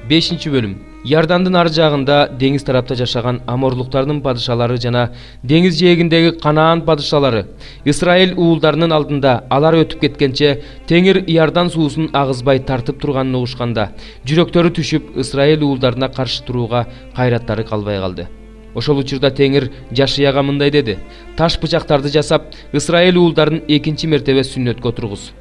5-бөлүм. Иордандын ар жагында деңиз тарапта жашаган аморлуктардын падышалары жана деңиз жээгиндеги Канаан падышалары Исраил уулдарынын алдында алар өтүп кеткенче Теңир Иордан суусун агызбай тартып турганын угушканда жүрөктөрү түшүп Исраил уулдарына каршы турууга кайраттары калбай калды. Ошол учурда Теңир Жашияга мындай деди: "Таш бычактарды жасап, Исраил уулдарын экинчи мертебе сүннөткө отургуз."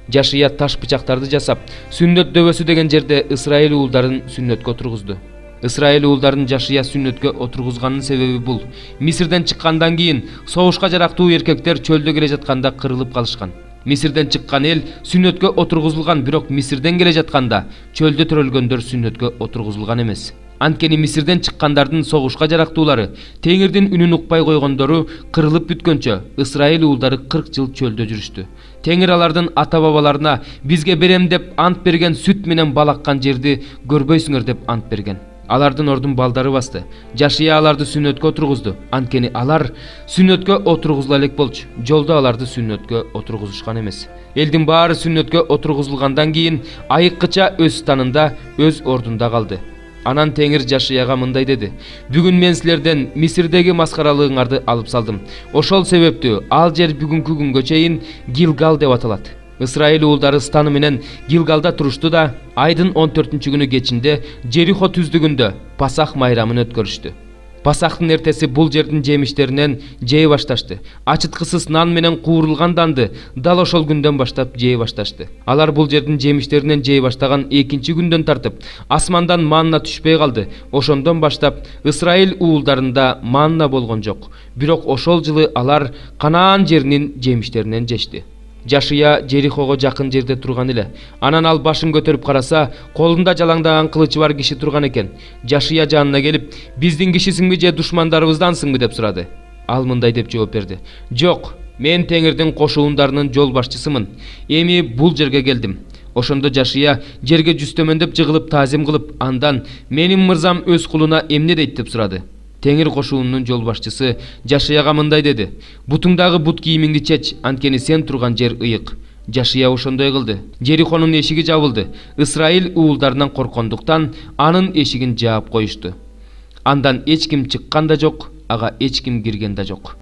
Жашия таш бычактарды жасап, сүннөт дөбөсү деген жерде Исраил уулдарын сүннөткө отургузду. Исраил уулдарын Жашия сүннөткө отургузганын себеби бул: Мисирден чыккандан кийин согушка жарактуу эркектер чөлдө келе жатканда кырылып калышкан. Мисирден чыккан эл сүннөткө отургузулган, бирок Мисирден келе жатканда чөлдө төрөлгөндөр сүннөткө отургузулган эмес. Анткени Мисирден чыккандардын согушка жарактуулары Теңирдин үнүн укпай койгондору кырылып бүткөнчө Исраил уулдары 40 жыл чөлдө жүрүштү. Теңир алардын ата-бабаларына бизге берем деп ант берген сүт менен балаккан жерди көрбөйсүңөр деп ант берген. Алардын ордун балдары басты. Жашия аларды сүннөткө отургузду. Анткени алар сүннөткө отургузула элек болчу. Жолдо аларды сүннөткө отургузушкан эмес. Элдин баары сүннөткө отургузулгандан кийин айыккыча өз станында, өз ордунда калды. Анан Теңир Жашияга мындай деди: "Бүгүн мен силерден Мисирдеги маскаралыгыңарды алып салдым. Ошол себептүү ал жер бүгүнкү күнгө чейин Гилгал деп аталат." Исраил уулдары станы менен Гилгалда турушту да айдын 14-күнү кечинде Жерихо түздүгүндө Пасах майрамын өткөрүштү. Пасахтын эртеси бул жердин жемиштеринен жей башташты. Ачыткысыз нан менен куурулган данды дал ошол күндөн баштап жей башташты. Алар бул жердин жемиштеринен жей баштаган экинчи күндөн тартып асмандан манна түшпөй калды. Ошондон баштап Исраил уулдарында манна болгон жок. Бирок ошол жылы алар Канаан жеринин жемиштеринен жешти. Жашия Жерихого жакын жерде турган эле. Анан ал башын көтөрүп караса, колунда жалаңдаган кылычы бар киши турган экен. Жашия жанына келип: "Биздин кишисиңби же душмандарыбыздарсыңбы?" деп сурады. Ал мындай деп жооп берди: "Жок, мен Теңирдин кошуундарынын жол башчысымын. Эми бул жерге келдим." Ошондо Жашия жерге жүзтөмөндөп жыгылып таазим кылып, андан: "Менин мырзам өз кулуна эмне дейт?" деп сурады. Теңир кошуунун жол башчысы Жашияга мындай деди: "Бутуңдагы бут кийимиңди чеч, анткени сен турган жер ыйык." Жашия ошондой кылды. Жерихонун эшиги жабылды. Исраил уулдарынан корккондуктан анын эшигин жаап коюшту. Андан эч ким чыккан да жок, ага эч ким кирген да жок.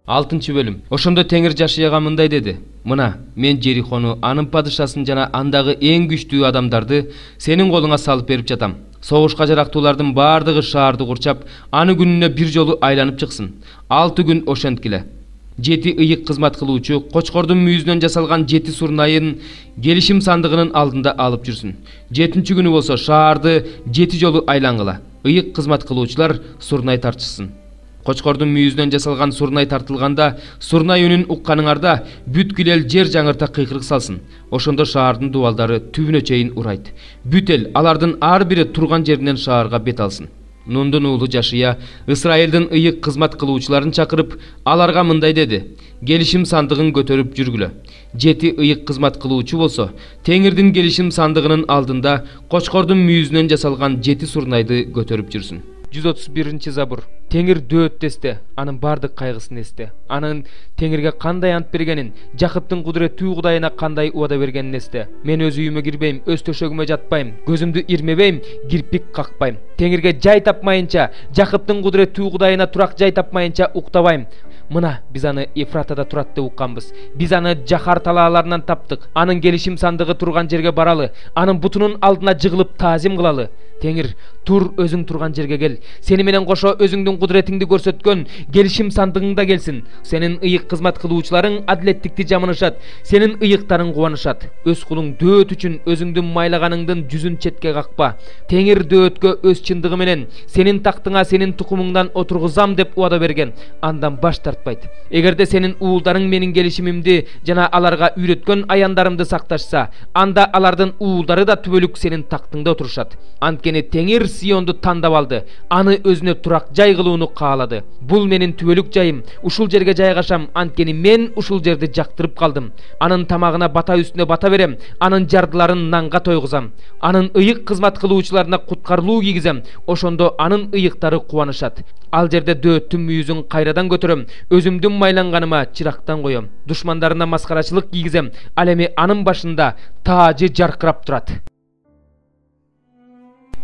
6-бөлүм. Ошондо Теңир Жашияга мындай деди: "Мына, мен Жерихону, анын падышасын жана андагы эң күчтүү адамдарды сенин колуңа салып берип жатам. Согушка жарактуулардын баардыгы шаарды курчап, аны күнүнө бир жолу айланып чыксын. 6 күн ошенткиле. 7 ыйык кызмат кылуучу кочкордун мүйүзүнөн жасалган 7 сурнайын келишим сандыгынын алдында алып жүрсүн. 7-чү күнү болсо шаарды 7 жолу айлангыла. Ыйык кызмат кылуучулар сурнай тартышсын. Кочкордун мүйүзүнөн жасалган сурнай тартылганда, сурнай үнүн укканыңарда бүткүл эл жер жаңырта кыйкырык салсын. Ошондо шаардын дубалдары түбүнө чейин урайт. Бүт эл алардын ар бири турган жеринен шаарга бет алсын." Нундун уулу Жашия Исраилдин ыйык кызмат кылуучуларын чакырып, аларга мындай деди: "Келишим сандыгын көтөрүп жүргүлө. 7 ыйык кызмат кылуучу болсо, Теңирдин келишим сандыгынын алдында кочкордун мүйүзүнөн жасалган 7 сурнайды көтөрүп жүрсүн." 131 забур. Теңир дөөт эсте, анын бардык кайгысын эсте. Анын Теңирге кандай ант бергенин, Жакыптын кудуреттүү Кудайына кандай убада бергенин эсте. "Мен өз үйүмө кирбейм, өз төшөгүмө жатпайм, көзүмдү ирмебейм, кирпик какпайм. Теңирге жай тапмайынча, Жакыптын кудуреттүү Кудайына турак жай тапмайынча уктабайм. Мына, биз аны Ефратада турат деп укканбыз. Биз аны Жахар талааларынан таптык. Анын келишим сандыгы турган жерге баралы, анын бутунун алдына жыгылып таазим кылалы. Теңир, тур, өзүң турган жерге кел. Сени менен кошо өзүңдүн кудуретиңди көрсөткөн келишим сандыгың да келсин. Сенин ыйык кызмат кылуучуларың адилеттикти жамынышат, сенин ыйыктарың кубанышат. Өз кулуң дөөт үчүн өзүңдүн майлаганыңдын жүзүн четке какпа. Теңир дөөткө өз чындыгы менен сенин тактыңа сенин тукумуңдан отургузам деп убада берген. Андан баш тартпайт. Эгерде сенин уулдарың менин келишимимди жана аларга үйрөткөн аяндарымды сакташса, анда алардын уулдары да түбөлүк сенин тактыңда отурушат. Анткени Теңир Сионду тандап алды, аны өзүнө турак жай кылууну каалады. Бул менин түбөлүк жайым, ушул жерге жайгашам, анткени мен ушул жерди жактырып калдым. Анын тамагына бата үстүнө бата берем, анын жардыларын нанга тойгузам. Анын ыйык кызмат кылуучуларына куткарылуу кийгизем, ошондо анын ыйыктары кубанышат. Ал жерде дөөттүн мүйүзүн кайрадан көтөрөм, өзүмдүн майланганыма чырактан коем. Душмандарына маскарачылык кийгизем, ал эми анын башында таажы жаркырап турат.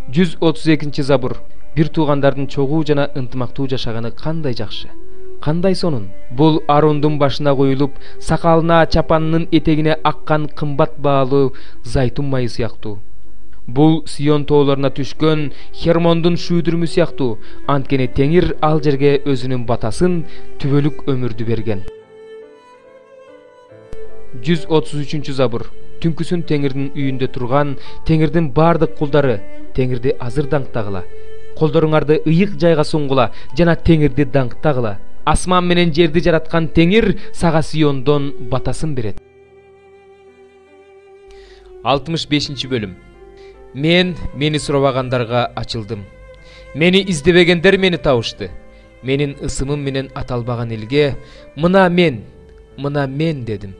132 забур. Бир туугандардын чогуу жана ынтымактуу жашаганы кандай жакшы. Кандай сонун? Бул Арундун башына коюлуп, сакалына, чапанынын этегине аккан кымбат баалуу зайтун майы сыяктуу. Бул Сион тоолоруна түшкөн Хермондун шүүдүрмү сыяктуу. Анткени Теңир ал жерге өзүнүн батасын, түбөлүк өмүрдү берген. 133 забур. Түнкүсүн Теңирдин үйүндө турган Теңирдин бардык кулдары Теңирди азыр даңктагыла. Колдоруңарды ыйык жайга сунгула жана Теңирди даңктагыла. Асман менен жерди жараткан Теңир сага Сиондон батасын берет. 65 бөлүм. Мени сурабагандарга ачылдым. Мени издебегендер мени табышты. Менин ысымым менен аталбаган элге мына мен дедим.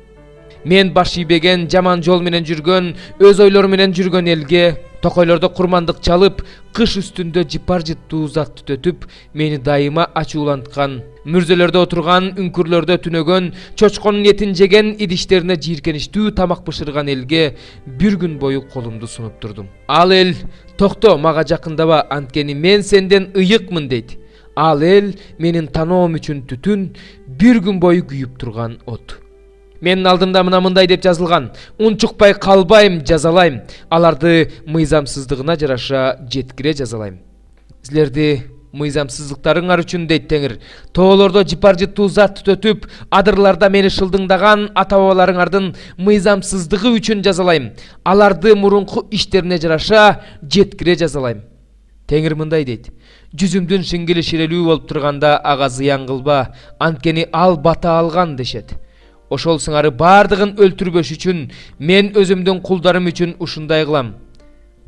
Мен баш ийбеген, жаман жол менен жүргөн, өз ойлору менен жүргөн элге, токойлордо курмандык чалып, кыш үстүндө жыпар жыттуу зат түтөтүп, мени дайыма ачууланткан, мүрзөлөрдө отурган, үңкүрлөрдө түнөгөн, чочконун этин жеген, идиштерине жийиркеничтүү тамак бышырган элге бир күн бою колумду сунуп турдум. Ал эл токто, мага жакындаба, анткени мен сенден ыйыкмын дейт. Ал эл менин таноом үчүн түтүн, бир күн бою күйүп турган от. Менин алдымда мындай деп жазылган: унчукпай калбайм, жазалайм. Аларды мыйзамсыздыгына жараша жеткире жазалайм. Силерди мыйзамсыздыктарыңар үчүн дейт Теңир. Тоолордо жыпар жыттуу зат түтөтүп, адырларда мени шылдыңдаган ата-бабаларыңардын мыйзамсыздыгы үчүн жазалайм. Аларды мурунку иштерине жараша жеткире жазалайм. Теңир мындай дейт: жүзүмдүн шиңгили ширелүү болуп турганда ага зыян кылба, анткени ал бата алган дешет. Ошол сыңары бардыгын өлтүрбөш үчүн мен өзүмдүн кулдарым үчүн ушундай кылам.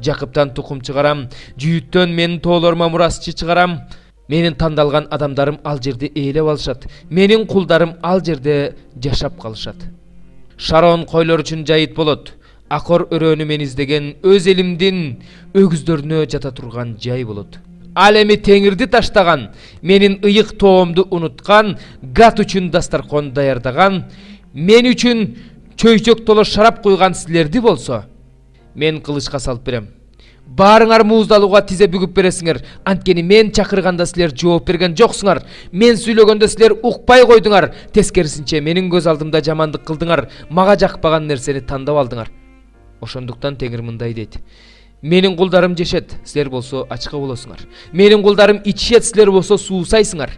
Жакыптан тукум чыгарам, жүйүттөн менин тоолорума мурасчы чыгарам. Менин тандалган адамдарым ал жерде ээлеп алышат. Менин кулдарым ал жерде жашап калышат. Шарон койлор үчүн жайыт болот. Акор өрөөнү мен издеген өз элимдин өгүздөрүнө жата турган жай болот. Ал эми Теңирди таштаган, менин ыйык тоомду унуткан, гат үчүн дастаркон даярдаган, мен үчүн чөйчөк толо шарап куйган силерди болсо, мен кылычка салып берем. Баарыңар мууздалууга тизе бүгүп бересиңер, анткени мен чакырганда силер жооп берген жоксуңар. Мен сүйлөгөндө силер укпай койдуңар, тескерисинче менин көз алдымда жамандык кылдыңар, мага жакпаган нерсени тандап алдыңар. Ошондуктан Теңир мындай дейт: менин кулдарым жешет, силер болсо ачка болосуңар. Менин кулдарым ичишет, силер болсо суусайсыңар.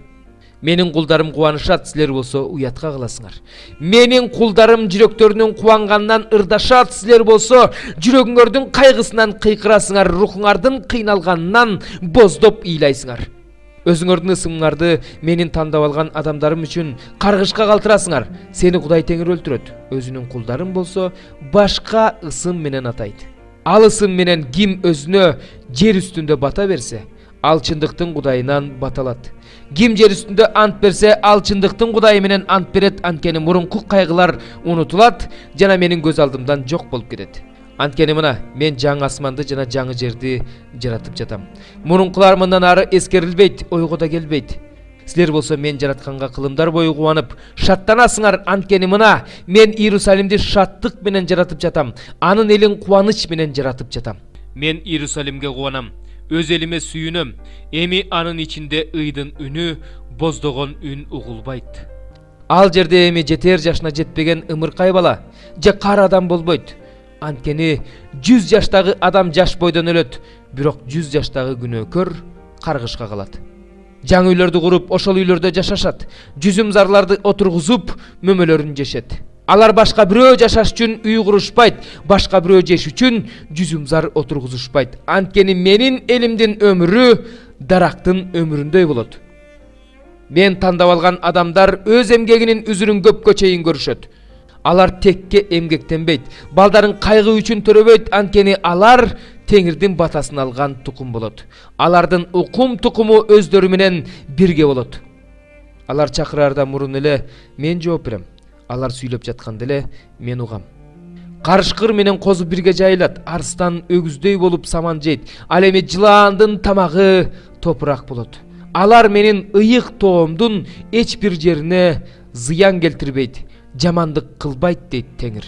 Менин кулдарым кубанышат, силер болсо уятка кыласыңар. Менин кулдарым жүрөктөрүнүн кубанганынан ырдашат, силер болсо жүрөгүңөрдүн кайгысынан кыйкырасыңар, рухуңардын кыйналганынан боздоп ыйлайсыңар. Өзүңөрдүн ысымыңарды менин тандап алган адамдарым үчүн каргышка калтырасыңар. Сени Кудай Теңир өлтүрөт. Өзүнүн кулдарым болсо башка ысым менен атайт. Ал ысым менен ким өзүнө жер үстүндө бата берсе, ал чындыктын Кудайынан баталат. Ким жер үстүндө ант берсе, ал чындыктын Кудайы менен ант берет, анткени мурунку кайгылар унутулат жана менин көз алдымдан жок болуп кетет. Анткени мына мен жаңы асманды жана жаңы жерди жаратып жатам. Мурункулар мындан ары эскерилбейт, ойго да келбейт. Силер болсо мен жаратканга кылымдар бою кубанып, шаттанасыңар, анткени мына мен Иерусалимди шаттык менен жаратып жатам, анын элин кубаныч менен жаратып жатам. Мен Иерусалимге кубанам, өз элиме сүйүнөм. Эми анын ичинде ыйдын үнү, боздогон үн угулбайт. Ал жерде эми жетер жашына жетпеген ымыркай бала же кар адам болбойт. Анткени 100 жаштагы адам жаш бойдон өлөт, бирок 100 жаштагы күнөөкөр каргышка калат. Жаңы үйлөрдү куруп, ошол үйлөрдө жашашат. Жүзүм зарларды отургузуп, мөмөлөрүн жешет. Алар башка бирөө жашаш үчүн үй курушпайт, башка бирөө жеш үчүн жүзүм зар отургузушпайт. Анткени менин элимдин өмүрү дарактын өмүрүндөй болот. Мен тандап алган адамдар өз эмгегинин үзүрүн көпкө чейин көрүшөт. Алар текке эмгектенбейт, балдарын кайгы үчүн төрөбөйт, анткени алар Теңирдин батасын алган тукум болот. Алардын укум тукуму өздөрү менен бирге болот. Алар чакыраарда мурун эле мен жооп берем. Алар сүйлөп жатканда эле мен угам. Карышкыр менен козу бирге жайылат, арстан өгүздөй болуп саман жейт. Ал эми жылаандын тамагы топурак болот. Алар менин ыйык тоомдун эч бир жерине зыян келтирбейт, жамандык кылбайт дейт Теңир.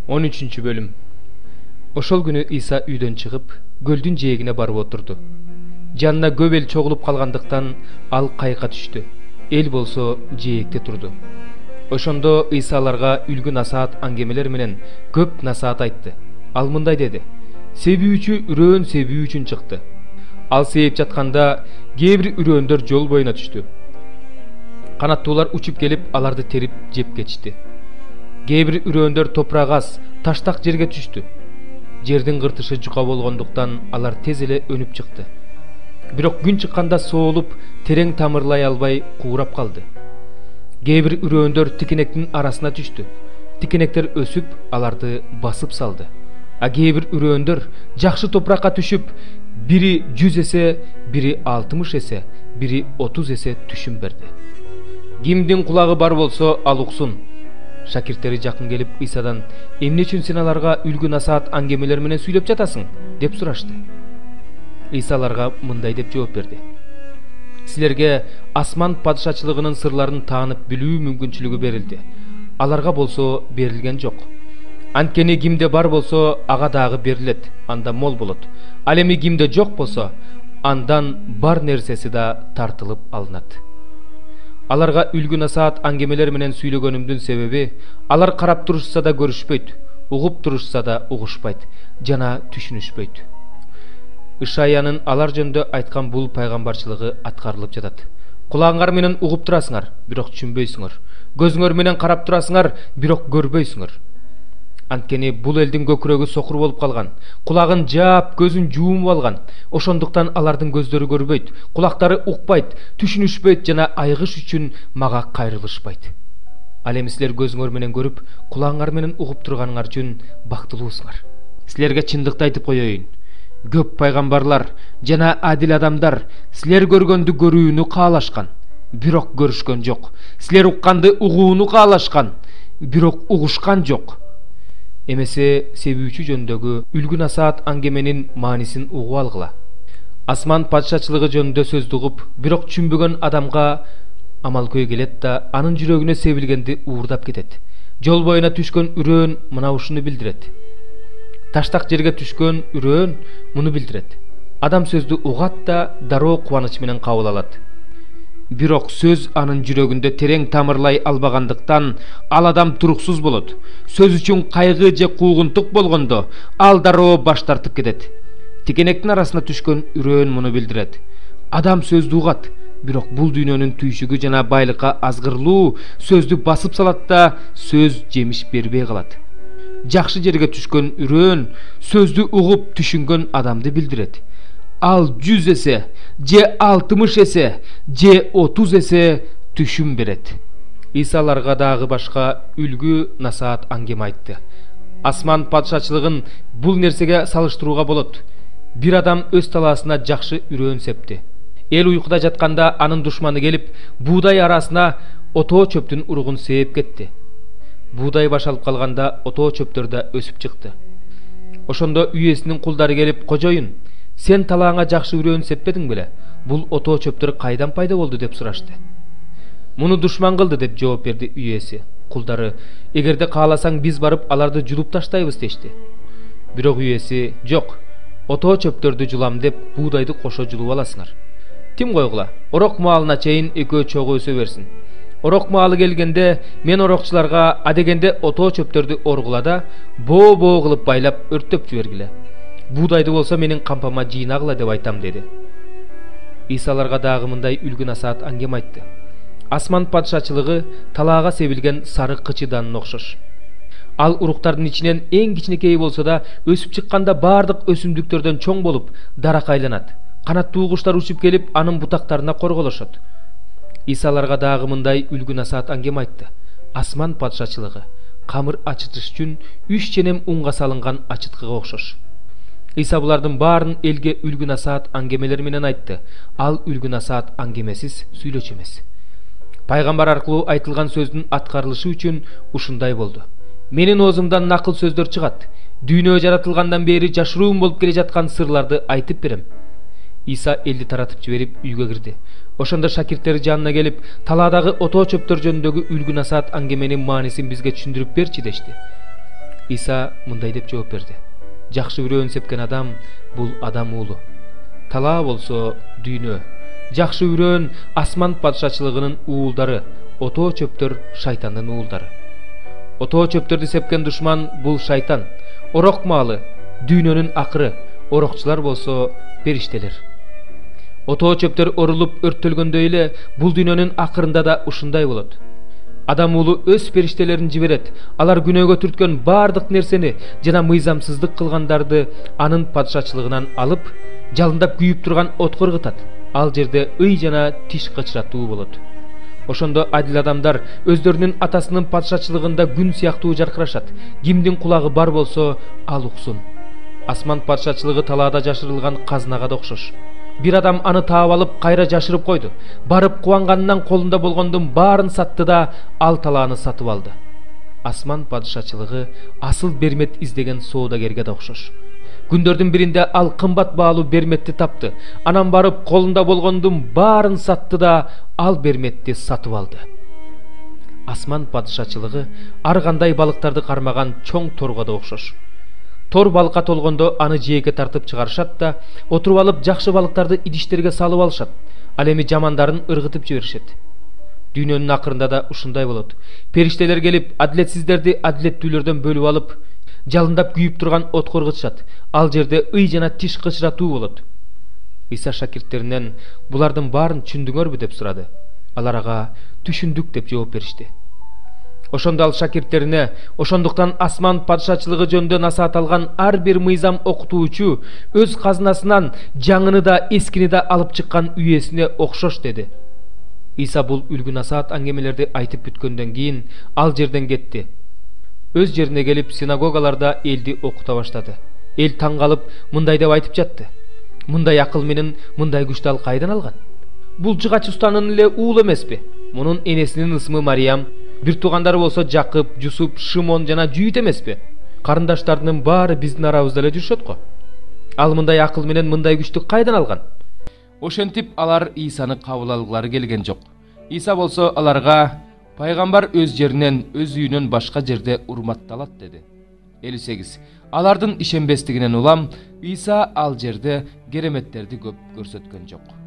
13 бөлүм. Ошол күнү Иса үйдөн чыгып, көлдүн жээгине барып отурду. Жанына көп эл чогулуп калгандыктан ал кайыкка түштү. Эл болсо жээкте турду. Ошондо Иса аларга үлгү насаат аңгемелер менен көп насаат айтты. Ал мындай деди: себүүчү үрөөн себүү үчүн чыкты. Ал сээп жатканда кээ бир үрөөндөр жол боюна түштү. Канаттуулар учуп келип аларды терип жеп кетишти. Кээ бир үрөөндөр топурак аз, таштак жерге түштү. Жердин кыртышы жука болгондуктан алар тез эле өнүп чыкты. Бирок күн чыкканда соолуп, терең тамырлай албай куурап калды. Кээ бир үрөөндөр тикенектин арасына түштү. Тикенектер өсүп, аларды басып салды. А кээ бир үрөөндөр жакшы топуракка түшүп, бири 100 эсе, бири 60 эсе, бири 30 эсе түшүм берди. Кимдин кулагы бар болсо ал уксун. Шакирттери жакын келип Исадан: эмне үчүн сен аларга үлгү насаат аңгемелер менен сүйлөп жатасың? Деп сурашты. Иса аларга мындай деп жооп берди: силерге асман падышачылыгынын сырларын таанып билүү мүмкүнчүлүгү берилди. Аларга болсо берилген жок. Анткени кимде бар болсо ага дагы берилет, анда мол болот. Ал эми кимде жок болсо, андан бар нерсеси да тартылып алынат. Аларга үлгү насаат аңгемелер менен сүйлөгөнүмдүн себеби, алар карап турушса да көрүшпөйт, угуп турушса да угушпайт, жана түшүнүшпөйт. Ишаянын алар жөнүндө айткан бул пайгамбарчылыгы аткарылып жатат. Кулагыңар менен угуп турасыңар, бирок түшүнбөйсүңөр. Көзүңөр менен карап турасыңар, бирок көрбөйсүңөр. Анткени бул элдин көкүрөгү сокур болуп калган, кулагын жаап, көзүн жуумуп алган. Ошондуктан алардын көздөрү көрбөйт, кулактары укпайт, түшүнүшпөйт жана айгыш үчүн мага кайрылышпайт. Ал эми силер көзүңөр менен көрүп, кулагыңар менен угуп турганыңар үчүн бактылуусуңар. Силерге чындыкты айтып коеюн. Көп пайгамбарлар жана адил адамдар силер көргөндү көрүүнү каалашкан, бирок көрүшкөн жок. Силер укканды угууну каалашкан, бирок угушкан жок. Эмесе себүүчү жөнүндөгү үлгү насаат аңгеменин маанисин угуп алгыла. Асман падышачылыгы жөнүндө сөздү угуп, бирок түшүнбөгөн адамга амал көй келет да анын жүрөгүнө себилгенди уурдап кетет. Жол боюна түшкөн үрөөн мына ушуну билдирет. Таштак жерге түшкөн үрөөн муну билдирет. Адам сөздү угат да дароо кубаныч менен кабыл алат. Бирок сөз анын жүрөгүндө терең тамырлай албагандыктан ал адам туруксуз болот. Сөз үчүн кайгы же куугунтук болгондо ал дароо баш тартып кетет. Тикенектин арасына түшкөн үрөөн муну билдирет. Адам сөздү угат, бирок бул дүйнөнүн түйшүгү жана байлыкка азгырлуу сөздү басып салат да сөз жемиш бербей калат. Жакшы жерге түшкөн үрөөн сөздү угуп түшүнгөн адамды билдирет. Ал 100 эсе, же 60 эсе, же 30 эсе түшүм берет. Иса аларга дагы башка үлгү насаат аңгеме айтты. Асман падышачылыгын бул нерсеге салыштырууга болот. Бир адам өз талаасына жакшы үрөөн септи. Эл уйкуда жатканда анын душманы келип, буудай арасына отоо чөптүн уругун сээп кетти. Буудай башалып калганда отоо чөптөр да өсүп чыкты. Ошондо үйесинин кулдары келип: "Кожоюн, сен талааңа жакшы үрөөн сеппедиң беле? Бул отоо чөптөр кайдан пайда болду?" деп сурашты. "Муну душман кылды" деп жооп берди үйеси. Кулдары: "Эгерде кааласаң биз барып аларды жулуп таштайбыз" дешти. Бирок үйеси: "Жок, отоо чөптөрдү жулам деп буудайды кошо жулуп аласыңар. Тим койгула, орок маалына чейин экөө чогуу өсө берсин. Орок маалы келгенде мен орокчуларга адегенде отоо чөптөрдү оргула да боо кылып байлап өрттөп жибергиле. Буудайды болсо менин кампама жыйнагыла деп айтам" деди. Иса аларга дагы мындай үлгү насаат аңгеме айтты. Асман падышачылыгы талаага себилген сары кычыданын окшош. Ал уруктардын ичинен эң кичинекейи болсо да өсүп чыкканда бардык өсүмдүктөрдөн чоң болуп дарак айланат. Канаттуу куштар учуп келип анын бутактарына корголошот. Иса аларга дагы мындай үлгү насаат аңгеме айтты. Асман падышачылыгы камыр ачытыш үчүн 3 ченем унга салынган ачыткыга окшош. Иса булардын баарын элге үлгү насаат аңгемелер менен айтты. Ал үлгү насаат аңгемесиз сүйлөчү эмес. Пайгамбар аркылуу айтылган сөздүн аткарылышы үчүн ушундай болду. Менин оозумдан накыл сөздөр чыгат. Дүйнө жаратылгандан бери жашыруун болуп келе жаткан сырларды айтып берем. Иса элди таратып жиберип үйгө кирди. Ошондо шакирттери жанына келип, талаадагы отоо чөптөр жөнүндөгү үлгү насаат аңгеменин маанисин бизге түшүндүрүп берчи дешти. Иса мындай деп жооп берди. Жакшы үрөөн сепкен адам бул адам уулу. Талаа болсо дүйнө. Жакшы үрөөн асман падышачылыгынын уулдары, отоо чөптөр шайтандын уулдары. Отоо чөптөрдү сепкен душман бул шайтан. Орок маалы дүйнөнүн акыры, орокчулар болсо периштелер. Отоо чөптөр орулуп өрттөлгөндөй эле бул дүйнөнүн акырында да ушундай болот. Адам уулу өз периштелерин жиберет. Алар күнөөгө түрткөн бардык нерсени жана мыйзамсыздык кылгандарды анын падышачылыгынан алып, жалындап күйүп турган отко ыргытат. Ал жерде ый жана тиш кычыратуу болот. Ошондо адил адамдар өздөрүнүн атасынын падышачылыгында күн сыяктуу жаркырашат. Кимдин кулагы бар болсо, ал уксун. Асман падышачылыгы талаада жашырылган казынага да окшош. Бир адам аны таап алып кайра жашырып койду. Барып кубанганынан колунда болгондун баарын сатты да ал талааны сатып алды. Асман падышачылыгы асыл бермет издеген соодагерге да окшош. Күндөрдүн биринде ал кымбат баалуу берметти тапты. Анан барып колунда болгондун баарын сатты да ал берметти сатып алды. Асман падышачылыгы ар кандай балыктарды кармаган чоң торго да окшош. Тор балыкка толгондо аны жээкке тартып чыгарышат да, отуруп алып жакшы балыктарды идиштерге салып алышат. Ал эми жамандарын ыргытып жиберишет. Дүйнөнүн акырында да ушундай болот. Периштелер келип, адилетсиздерди адилеттүүлөрдөн бөлүп алып, жалындап күйүп турган отко ыргытышат. Ал жерде ый жана тиш кычыратуу болот. Иса шакирттеринен булардын баарын түшүндүңөрбү деп сурады. Алар ага түшүндүк деп жооп беришти. Ошондо ал шакирттерине, ошондуктан асман падышачылыгы жөнүндө насаат алган ар бир мыйзам окутуучу өз казынасынан жаңыны да эскини да алып чыккан үйесине окшош деди. Иса бул үлгү насаат аңгемелерди айтып бүткөндөн кийин ал жерден кетти. Өз жерине келип синагогаларда элди окута баштады. Эл таң калып мындай деп айтып жатты: мындай акыл менен мындай күчтү ал кайдан алган? Бул жыгач устанын эле уулу эмеспи? Мунун энесинин ысымы Мариям, бир туугандары болсо Жакып, Жусуп, Шимон жана Жүйүт эмеспи? Карындаштарынын баары биздин арабызда эле жүрүшөт го. Ал мындай акыл менен мындай күчтү кайдан алган? Ошентип алар Исаны кабыл алгылары келген жок. Иса болсо аларга: пайгамбар өз жеринен, өз үйүнөн башка жерде урматталат деди. 58. Алардын ишенбестигинен улам Иса ал жерде кереметтерди көп көрсөткөн жок.